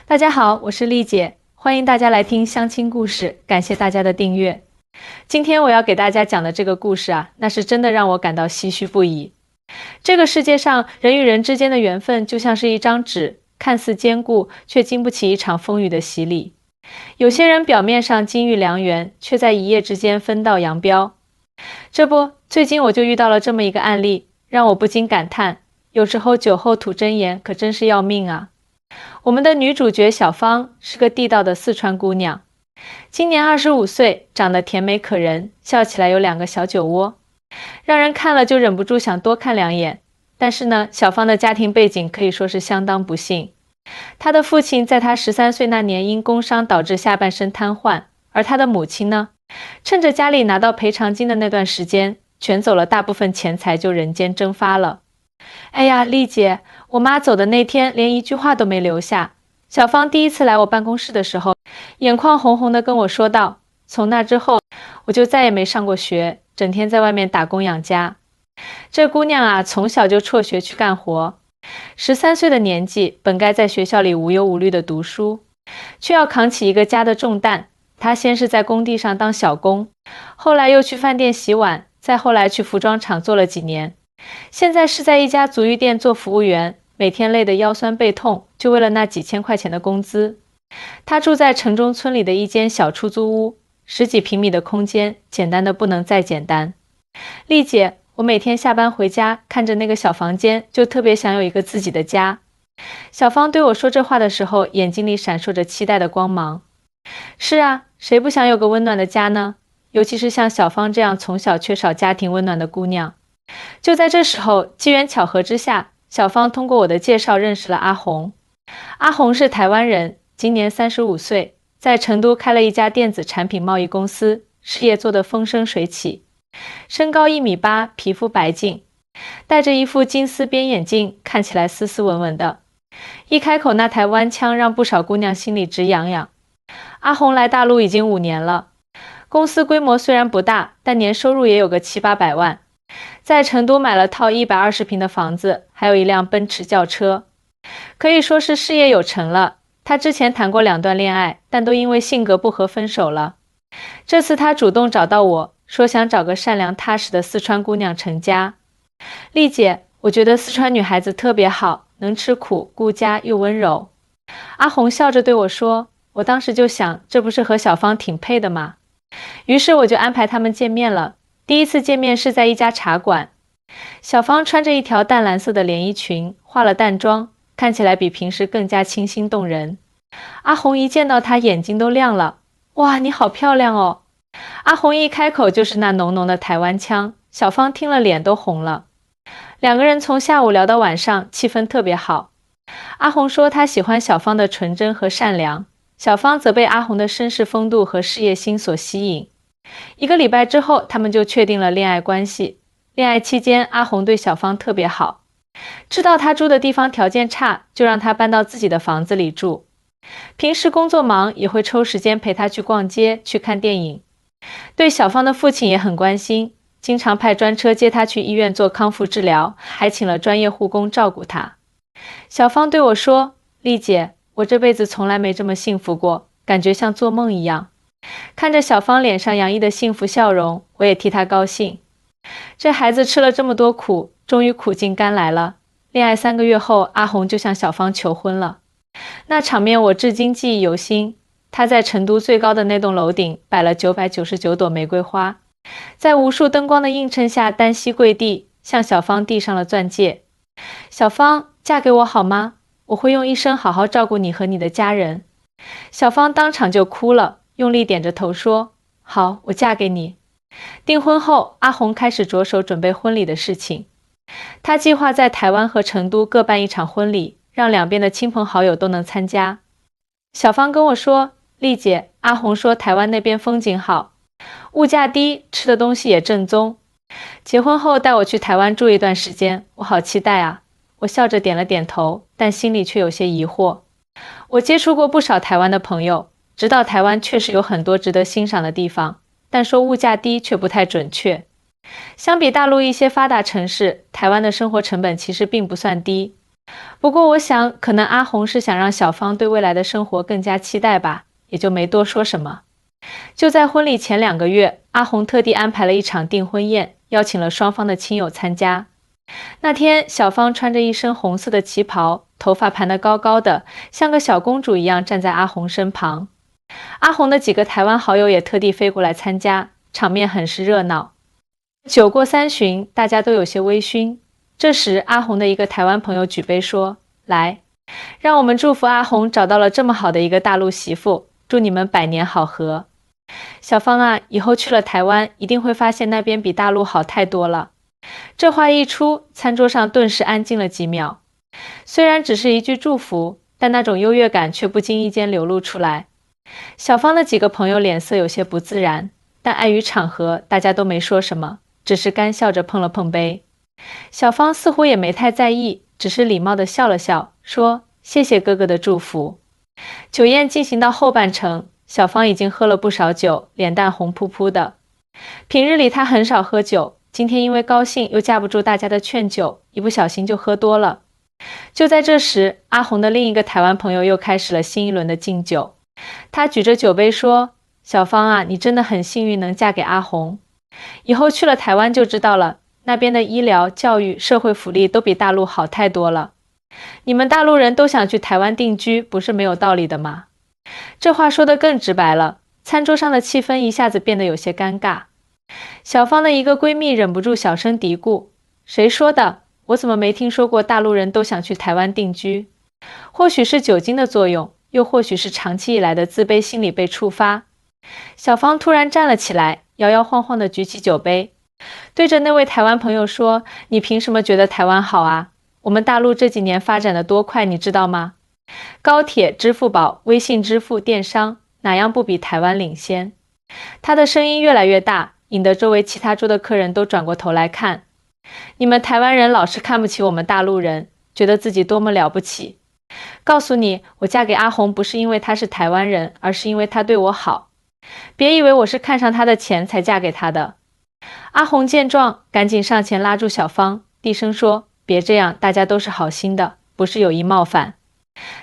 大家好，我是丽姐，欢迎大家来听相亲故事，感谢大家的订阅。今天我要给大家讲的这个故事啊，那是真的让我感到唏嘘不已。这个世界上人与人之间的缘分就像是一张纸，看似坚固，却经不起一场风雨的洗礼。有些人表面上金玉良缘，却在一夜之间分道扬镳。这不，最近我就遇到了这么一个案例，让我不禁感叹，有时候酒后吐真言可真是要命啊。我们的女主角小芳是个地道的四川姑娘，今年25岁，长得甜美可人，笑起来有2个小酒窝，让人看了就忍不住想多看2眼。但是呢，小芳的家庭背景可以说是相当不幸。她的父亲在她13岁那年因工伤导致下半身瘫痪，而她的母亲呢，趁着家里拿到赔偿金的那段时间，卷走了大部分钱财就人间蒸发了。哎呀，丽姐，我妈走的那天连一句话都没留下。小芳第一次来我办公室的时候，眼眶红红的跟我说道，从那之后我就再也没上过学，整天在外面打工养家。这姑娘啊，从小就辍学去干活，13岁的年纪本该在学校里无忧无虑的读书，却要扛起一个家的重担。她先是在工地上当小工，后来又去饭店洗碗，再后来去服装厂做了几年，现在是在一家足浴店做服务员，每天累得腰酸背痛，就为了那几千块钱的工资。她住在城中村里的一间小出租屋，10几平米的空间，简单的不能再简单。丽姐，我每天下班回家，看着那个小房间，就特别想有一个自己的家。小芳对我说这话的时候，眼睛里闪烁着期待的光芒。是啊，谁不想有个温暖的家呢？尤其是像小芳这样从小缺少家庭温暖的姑娘。就在这时候，机缘巧合之下，小芳通过我的介绍认识了阿红。阿红是台湾人，今年35岁，在成都开了一家电子产品贸易公司，事业做得风生水起。身高1.8米，皮肤白净，戴着一副金丝边眼镜，看起来斯斯文文的。一开口那台湾腔让不少姑娘心里直痒痒。阿红来大陆已经5年了，公司规模虽然不大，但年收入也有个700-800万。在成都买了套120平的房子，还有一辆奔驰轿车，可以说是事业有成了。他之前谈过2段恋爱，但都因为性格不合分手了。这次他主动找到我，说想找个善良踏实的四川姑娘成家。丽姐，我觉得四川女孩子特别好，能吃苦，顾家又温柔。阿红笑着对我说，我当时就想，这不是和小芳挺配的吗？于是我就安排他们见面了。第一次见面是在一家茶馆，小芳穿着一条淡蓝色的连衣裙，化了淡妆，看起来比平时更加清新动人。阿红一见到她眼睛都亮了，哇，你好漂亮哦！阿红一开口就是那浓浓的台湾腔，小芳听了脸都红了。2个人从下午聊到晚上，气氛特别好。阿红说她喜欢小芳的纯真和善良，小芳则被阿红的绅士风度和事业心所吸引。1个礼拜之后，他们就确定了恋爱关系。恋爱期间，阿红对小芳特别好，知道她住的地方条件差，就让她搬到自己的房子里住。平时工作忙，也会抽时间陪她去逛街，去看电影。对小芳的父亲也很关心，经常派专车接她去医院做康复治疗，还请了专业护工照顾她。小芳对我说，丽姐，我这辈子从来没这么幸福过，感觉像做梦一样。看着小芳脸上洋溢的幸福笑容，我也替她高兴。这孩子吃了这么多苦，终于苦尽甘来了。恋爱3个月后，阿红就向小芳求婚了。那场面我至今记忆犹新。她在成都最高的那栋楼顶摆了999朵玫瑰花，在无数灯光的映衬下单膝跪地，向小芳递上了钻戒。小芳，嫁给我好吗？我会用一生好好照顾你和你的家人。小芳当场就哭了，用力点着头说，好，我嫁给你。订婚后，阿红开始着手准备婚礼的事情。她计划在台湾和成都各办一场婚礼，让2边的亲朋好友都能参加。小芳跟我说，丽姐，阿红说台湾那边风景好，物价低，吃的东西也正宗。结婚后带我去台湾住一段时间，我好期待啊。我笑着点了点头，但心里却有些疑惑。我接触过不少台湾的朋友，知道台湾确实有很多值得欣赏的地方，但说物价低却不太准确。相比大陆一些发达城市，台湾的生活成本其实并不算低。不过我想，可能阿红是想让小芳对未来的生活更加期待吧，也就没多说什么。就在婚礼前2个月，阿红特地安排了一场订婚宴，邀请了双方的亲友参加。那天，小芳穿着一身红色的旗袍，头发盘得高高的，像个小公主一样站在阿红身旁。阿红的几个台湾好友也特地飞过来参加，场面很是热闹。酒过3巡，大家都有些微醺。这时，阿红的一个台湾朋友举杯说：“来，让我们祝福阿红找到了这么好的一个大陆媳妇，祝你们百年好合。”小芳啊，以后去了台湾，一定会发现那边比大陆好太多了。这话一出，餐桌上顿时安静了几秒。虽然只是一句祝福，但那种优越感却不经意间流露出来。小芳的几个朋友脸色有些不自然，但碍于场合，大家都没说什么，只是干笑着碰了碰杯。小芳似乎也没太在意，只是礼貌地笑了笑，说：“谢谢哥哥的祝福。”酒宴进行到后半程，小芳已经喝了不少酒，脸蛋红扑扑的。平日里她很少喝酒，今天因为高兴又架不住大家的劝酒，一不小心就喝多了。就在这时，阿红的另一个台湾朋友又开始了新一轮的敬酒。他举着酒杯说：“小芳啊，你真的很幸运能嫁给阿红。以后去了台湾就知道了，那边的医疗、教育、社会福利都比大陆好太多了。你们大陆人都想去台湾定居，不是没有道理的吗？”这话说得更直白了，餐桌上的气氛一下子变得有些尴尬。小芳的一个闺蜜忍不住小声嘀咕：“谁说的？我怎么没听说过大陆人都想去台湾定居？”或许是酒精的作用，又或许是长期以来的自卑心理被触发。小芳突然站了起来，摇摇晃晃地举起酒杯，对着那位台湾朋友说：“你凭什么觉得台湾好啊？我们大陆这几年发展的多快，你知道吗？高铁、支付宝、微信支付、电商，哪样不比台湾领先？”他的声音越来越大，引得周围其他桌的客人都转过头来看。你们台湾人老是看不起我们大陆人，觉得自己多么了不起。告诉你，我嫁给阿红不是因为他是台湾人，而是因为他对我好。别以为我是看上他的钱才嫁给他的。阿红见状，赶紧上前拉住小芳，低声说：“别这样，大家都是好心的，不是有意冒犯。”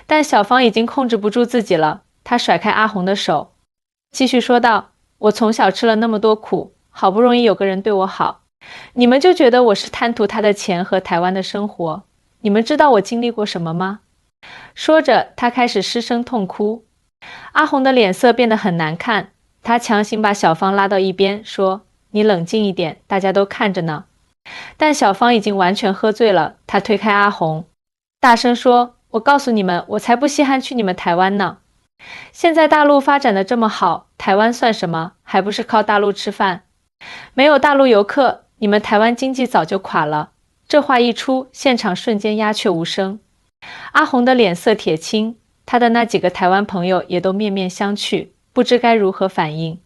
但小芳已经控制不住自己了，她甩开阿红的手，继续说道：“我从小吃了那么多苦，好不容易有个人对我好，你们就觉得我是贪图他的钱和台湾的生活？你们知道我经历过什么吗？”说着，她开始失声痛哭。阿红的脸色变得很难看，她强行把小芳拉到一边，说：“你冷静一点，大家都看着呢。”但小芳已经完全喝醉了，她推开阿红，大声说：“我告诉你们，我才不稀罕去你们台湾呢。现在大陆发展的这么好，台湾算什么？还不是靠大陆吃饭？没有大陆游客，你们台湾经济早就垮了。”这话一出，现场瞬间鸦雀无声。阿红的脸色铁青，她的那几个台湾朋友也都面面相觑，不知该如何反应。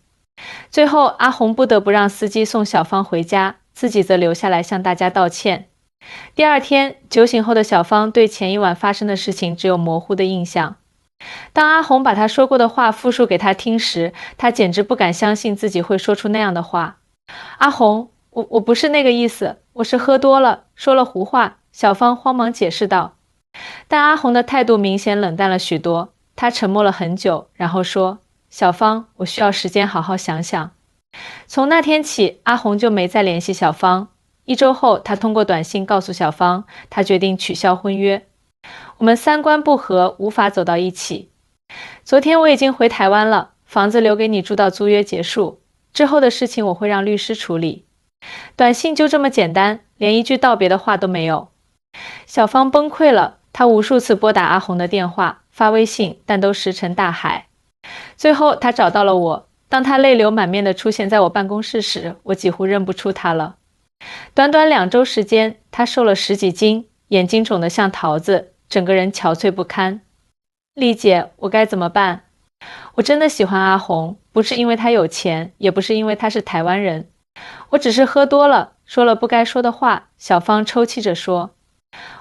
最后，阿红不得不让司机送小芳回家，自己则留下来向大家道歉。第二天，酒醒后的小芳对前一晚发生的事情只有模糊的印象。当阿红把她说过的话复述给她听时，她简直不敢相信自己会说出那样的话。阿红，我不是那个意思，我是喝多了，说了胡话。小芳慌忙解释道。但阿红的态度明显冷淡了许多，她沉默了很久，然后说：“小芳，我需要时间好好想想。”从那天起，阿红就没再联系小芳。1周后，她通过短信告诉小芳，她决定取消婚约。我们三观不合，无法走到一起。昨天我已经回台湾了，房子留给你住到租约结束。之后的事情我会让律师处理。短信就这么简单，连一句道别的话都没有。小芳崩溃了，她无数次拨打阿红的电话，发微信，但都石沉大海。最后她找到了我，当她泪流满面地出现在我办公室时，我几乎认不出她了。短短2周时间，她瘦了10几斤，眼睛肿得像桃子，整个人憔悴不堪。丽姐，我该怎么办？我真的喜欢阿红，不是因为她有钱，也不是因为她是台湾人，我只是喝多了，说了不该说的话。小芳抽泣着说。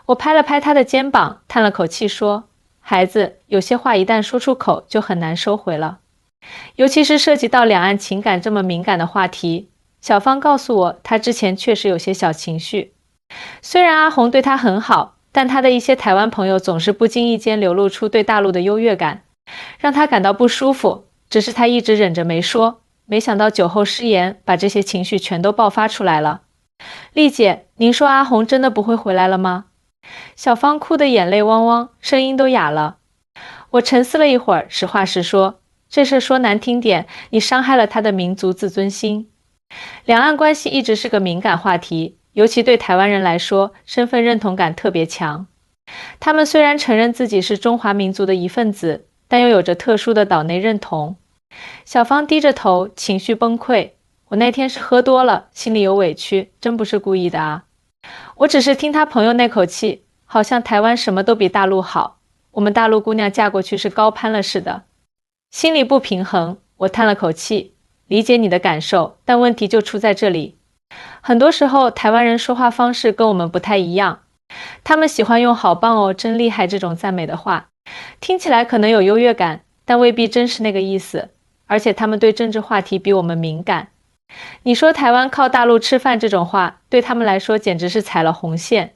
我拍了拍她的肩膀，叹了口气说：“孩子，有些话一旦说出口就很难收回了，尤其是涉及到两岸情感这么敏感的话题。”小芳告诉我，她之前确实有些小情绪。虽然阿红对她很好，但他的一些台湾朋友总是不经意间流露出对大陆的优越感，让他感到不舒服，只是他一直忍着没说，没想到酒后失言，把这些情绪全都爆发出来了。丽姐，您说阿红真的不会回来了吗？小芳哭得眼泪汪汪，声音都哑了。我沉思了一会儿，实话实说，这事说难听点，你伤害了他的民族自尊心。两岸关系一直是个敏感话题，尤其对台湾人来说，身份认同感特别强。他们虽然承认自己是中华民族的一份子，但又有着特殊的岛内认同。小芳低着头，情绪崩溃。我那天是喝多了，心里有委屈，真不是故意的啊。我只是听他朋友那口气，好像台湾什么都比大陆好，我们大陆姑娘嫁过去是高攀了似的。心里不平衡，我叹了口气，理解你的感受，但问题就出在这里。很多时候，台湾人说话方式跟我们不太一样，他们喜欢用好棒哦，真厉害这种赞美的话，听起来可能有优越感，但未必真是那个意思，而且他们对政治话题比我们敏感。你说台湾靠大陆吃饭这种话，对他们来说简直是踩了红线。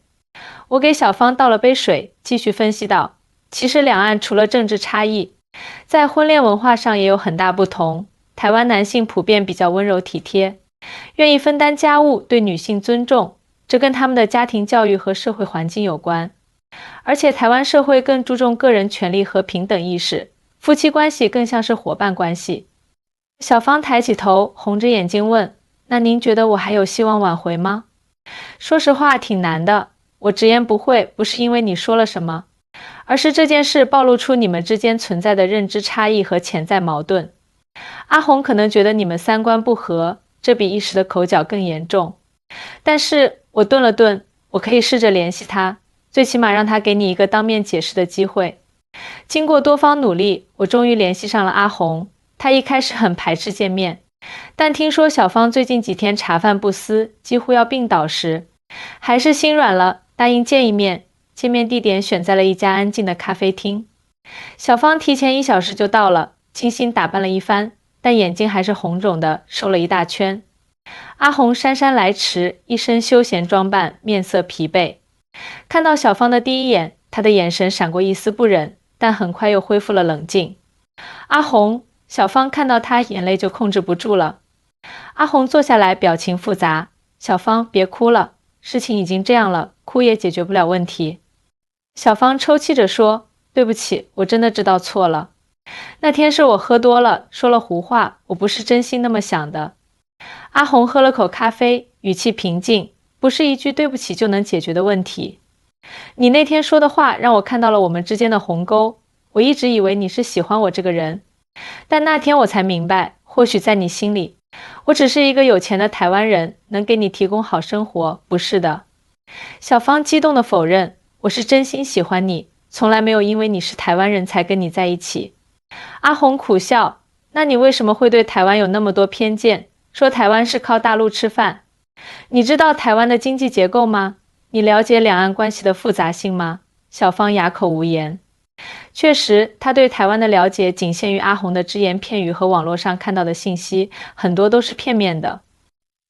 我给小芳倒了杯水，继续分析道，其实两岸除了政治差异，在婚恋文化上也有很大不同。台湾男性普遍比较温柔体贴，愿意分担家务，对女性尊重，这跟他们的家庭教育和社会环境有关。而且台湾社会更注重个人权利和平等意识，夫妻关系更像是伙伴关系。小芳抬起头，红着眼睛问，那您觉得我还有希望挽回吗？说实话挺难的，我直言不讳，不是因为你说了什么，而是这件事暴露出你们之间存在的认知差异和潜在矛盾。阿红可能觉得你们三观不合，这比一时的口角更严重。但是我顿了顿，我可以试着联系他，最起码让他给你一个当面解释的机会。经过多方努力，我终于联系上了阿红。他一开始很排斥见面，但听说小芳最近几天茶饭不思，几乎要病倒时，还是心软了，答应见一面。见面地点选在了一家安静的咖啡厅。小芳提前1小时就到了，精心打扮了一番，但眼睛还是红肿的，瘦了一大圈。阿红姗姗来迟，一身休闲装扮，面色疲惫。看到小芳的第一眼，她的眼神闪过一丝不忍，但很快又恢复了冷静。阿红，小芳看到她，眼泪就控制不住了。阿红坐下来，表情复杂。小芳，别哭了，事情已经这样了，哭也解决不了问题。小芳抽泣着说，对不起，我真的知道错了。那天是我喝多了，说了胡话，我不是真心那么想的。阿红喝了口咖啡，语气平静，不是一句对不起就能解决的问题。你那天说的话让我看到了我们之间的鸿沟，我一直以为你是喜欢我这个人，但那天我才明白，或许在你心里，我只是一个有钱的台湾人，能给你提供好生活，不是的。小芳激动地否认，我是真心喜欢你，从来没有因为你是台湾人才跟你在一起。阿红苦笑，那你为什么会对台湾有那么多偏见，说台湾是靠大陆吃饭？你知道台湾的经济结构吗？你了解两岸关系的复杂性吗？小芳哑口无言。确实，他对台湾的了解仅限于阿红的只言片语和网络上看到的信息，很多都是片面的。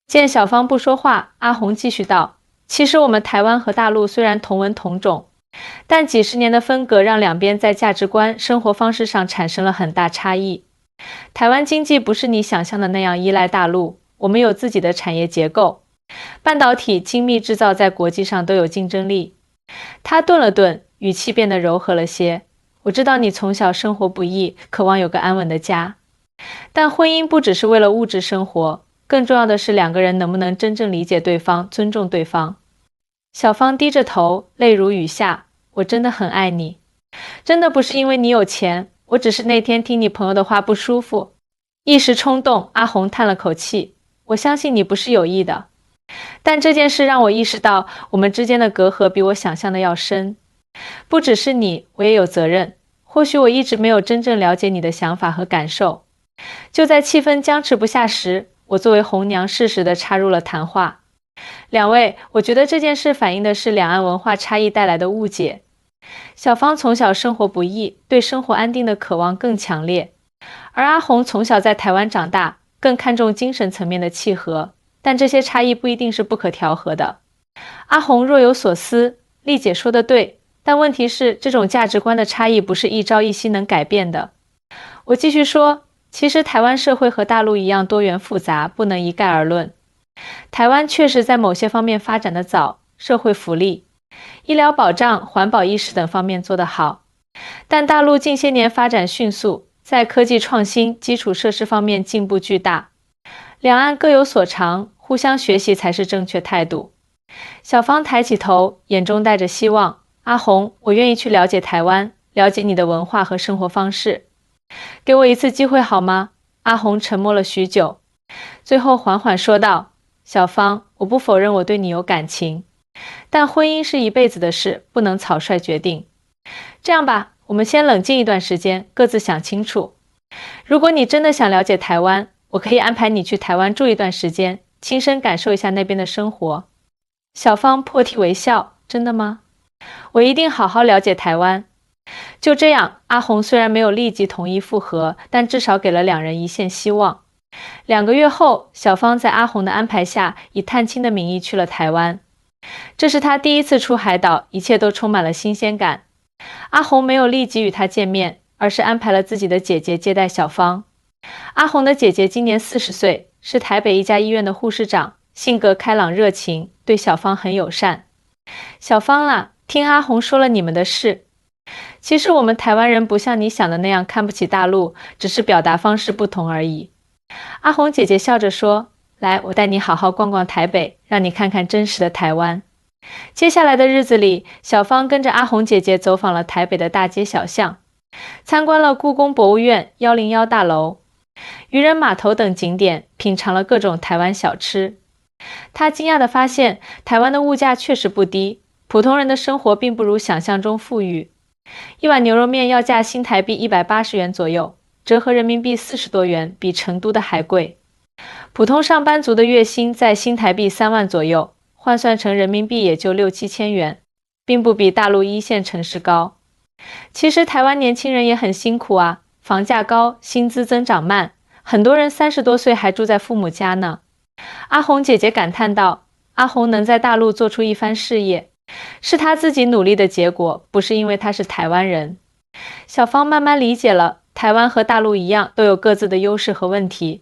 见小芳不说话，阿红继续道，其实我们台湾和大陆虽然同文同种，但几十年的分隔让两边在价值观、生活方式上产生了很大差异。台湾经济不是你想象的那样依赖大陆，我们有自己的产业结构，半导体、精密制造在国际上都有竞争力。他顿了顿，语气变得柔和了些。我知道你从小生活不易，渴望有个安稳的家，但婚姻不只是为了物质生活，更重要的是两个人能不能真正理解对方，尊重对方。小芳低着头，泪如雨下。我真的很爱你，真的不是因为你有钱，我只是那天听你朋友的话不舒服，一时冲动。阿红叹了口气，我相信你不是有意的，但这件事让我意识到我们之间的隔阂比我想象的要深。不只是你，我也有责任。或许我一直没有真正了解你的想法和感受。就在气氛僵持不下时，我作为红娘适时地插入了谈话。两位，我觉得这件事反映的是两岸文化差异带来的误解。小芳从小生活不易，对生活安定的渴望更强烈，而阿红从小在台湾长大，更看重精神层面的契合，但这些差异不一定是不可调和的。阿红若有所思，丽姐说的对，但问题是这种价值观的差异不是一朝一夕能改变的。我继续说，其实台湾社会和大陆一样多元复杂，不能一概而论。台湾确实在某些方面发展得早，社会福利、医疗保障、环保意识等方面做得好。但大陆近些年发展迅速，在科技创新、基础设施方面进步巨大。两岸各有所长，互相学习才是正确态度。小芳抬起头，眼中带着希望。阿红，我愿意去了解台湾，了解你的文化和生活方式。给我一次机会好吗？阿红沉默了许久，最后缓缓说道：小芳，我不否认我对你有感情，但婚姻是一辈子的事，不能草率决定。这样吧，我们先冷静一段时间，各自想清楚。如果你真的想了解台湾，我可以安排你去台湾住一段时间，亲身感受一下那边的生活。小芳破涕为笑，真的吗？我一定好好了解台湾。就这样，阿红虽然没有立即同意复合，但至少给了两人一线希望。2个月后，小芳在阿红的安排下，以探亲的名义去了台湾。这是她第一次出海岛，一切都充满了新鲜感。阿红没有立即与她见面，而是安排了自己的姐姐接待小芳。阿红的姐姐今年40岁，是台北一家医院的护士长，性格开朗热情，对小芳很友善。小芳啦，听阿红说了你们的事。其实我们台湾人不像你想的那样看不起大陆，只是表达方式不同而已。阿红姐姐笑着说：来，我带你好好逛逛台北，让你看看真实的台湾。接下来的日子里，小芳跟着阿红姐姐走访了台北的大街小巷，参观了故宫博物院、101大楼、渔人码头等景点，品尝了各种台湾小吃。她惊讶地发现，台湾的物价确实不低，普通人的生活并不如想象中富裕。一碗牛肉面要价新台币180元左右，折合人民币40多元，比成都的还贵。普通上班族的月薪在新台币3万左右，换算成人民币也就6、7千元，并不比大陆一线城市高。其实台湾年轻人也很辛苦啊，房价高，薪资增长慢，很多人30多岁还住在父母家呢。阿红姐姐感叹道，阿红能在大陆做出一番事业，是她自己努力的结果，不是因为她是台湾人。小芳慢慢理解了，台湾和大陆一样，都有各自的优势和问题。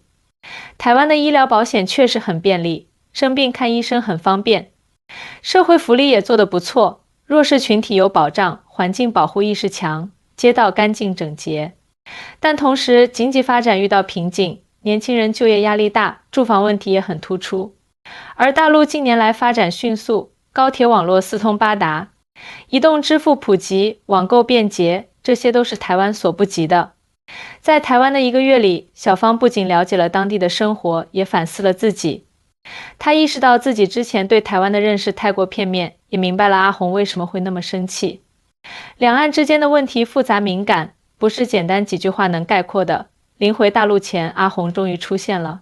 台湾的医疗保险确实很便利，生病看医生很方便，社会福利也做得不错，弱势群体有保障，环境保护意识强，街道干净整洁。但同时经济发展遇到瓶颈，年轻人就业压力大，住房问题也很突出。而大陆近年来发展迅速，高铁网络四通八达，移动支付普及，网购便捷，这些都是台湾所不及的。在台湾的1个月里，小芳不仅了解了当地的生活，也反思了自己。她意识到自己之前对台湾的认识太过片面，也明白了阿红为什么会那么生气。两岸之间的问题复杂敏感，不是简单几句话能概括的。临回大陆前，阿红终于出现了。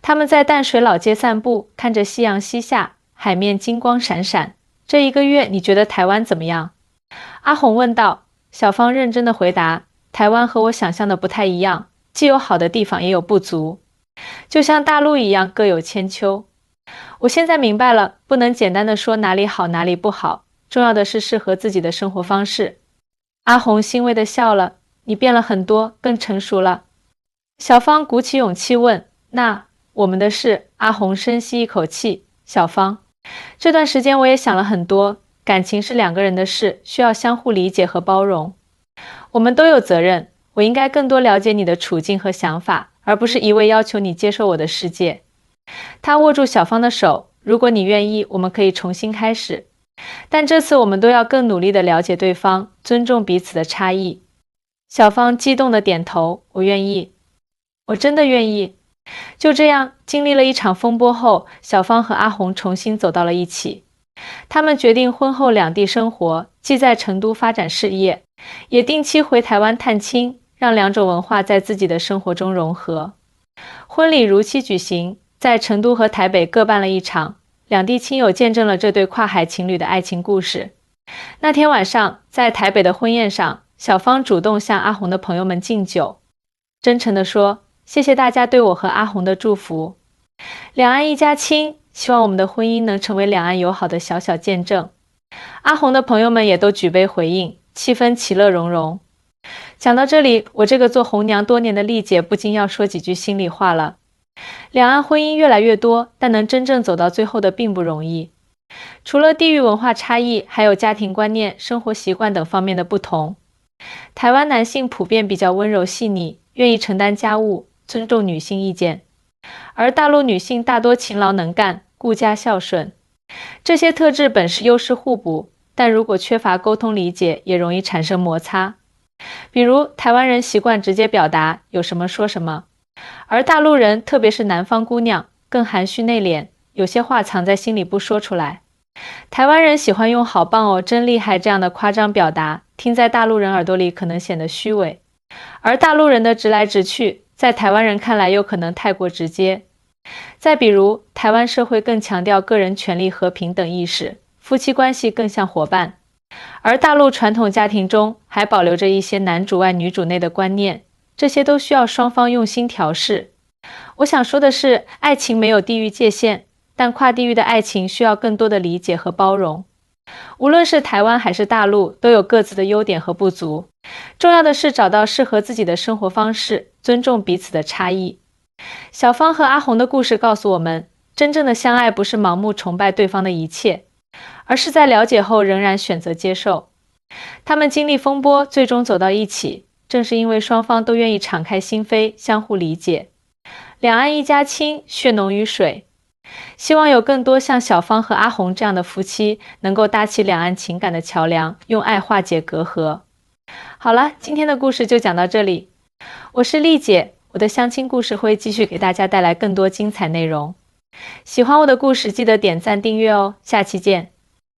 他们在淡水老街散步，看着夕阳西下，海面金光闪闪。这1个月你觉得台湾怎么样？阿红问道。小芳认真地回答，台湾和我想象的不太一样，既有好的地方也有不足，就像大陆一样各有千秋。我现在明白了，不能简单地说哪里好哪里不好，重要的是适合自己的生活方式。阿红欣慰地笑了，你变了很多，更成熟了。小芳鼓起勇气问，那我们的事？阿红深吸一口气，小芳，这段时间我也想了很多，感情是2个人的事，需要相互理解和包容。我们都有责任，我应该更多了解你的处境和想法，而不是一味要求你接受我的世界。他握住小芳的手，如果你愿意，我们可以重新开始。但这次我们都要更努力地了解对方，尊重彼此的差异。小芳激动地点头，我愿意，我真的愿意。就这样，经历了一场风波后，小芳和阿红重新走到了一起。他们决定婚后两地生活，既在成都发展事业，也定期回台湾探亲，让2种文化在自己的生活中融合。婚礼如期举行，在成都和台北各办了一场，两地亲友见证了这对跨海情侣的爱情故事。那天晚上，在台北的婚宴上，小芳主动向阿红的朋友们敬酒，真诚地说，谢谢大家对我和阿红的祝福。两岸一家亲，希望我们的婚姻能成为两岸友好的小小见证。阿红的朋友们也都举杯回应，气氛其乐融融。讲到这里，我这个做红娘多年的丽姐不禁要说几句心里话了。两岸婚姻越来越多，但能真正走到最后的并不容易。除了地域文化差异，还有家庭观念、生活习惯等方面的不同。台湾男性普遍比较温柔细腻，愿意承担家务，尊重女性意见，而大陆女性大多勤劳能干，顾家孝顺。这些特质本是优势互补，但如果缺乏沟通理解，也容易产生摩擦。比如台湾人习惯直接表达，有什么说什么，而大陆人，特别是南方姑娘，更含蓄内敛，有些话藏在心里不说出来。台湾人喜欢用好棒哦，真厉害这样的夸张表达，听在大陆人耳朵里可能显得虚伪，而大陆人的直来直去，在台湾人看来又可能太过直接。再比如，台湾社会更强调个人权利和平等意识，夫妻关系更像伙伴，而大陆传统家庭中还保留着一些男主外女主内的观念，这些都需要双方用心调试。我想说的是，爱情没有地域界限，但跨地域的爱情需要更多的理解和包容。无论是台湾还是大陆，都有各自的优点和不足，重要的是找到适合自己的生活方式，尊重彼此的差异。小芳和阿红的故事告诉我们，真正的相爱不是盲目崇拜对方的一切，而是在了解后仍然选择接受。他们经历风波，最终走到一起，正是因为双方都愿意敞开心扉，相互理解。两岸一家亲，血浓于水。希望有更多像小芳和阿红这样的夫妻，能够搭起两岸情感的桥梁，用爱化解隔阂。好了，今天的故事就讲到这里。我是丽姐，我的相亲故事会继续给大家带来更多精彩内容。喜欢我的故事，记得点赞订阅哦，下期见。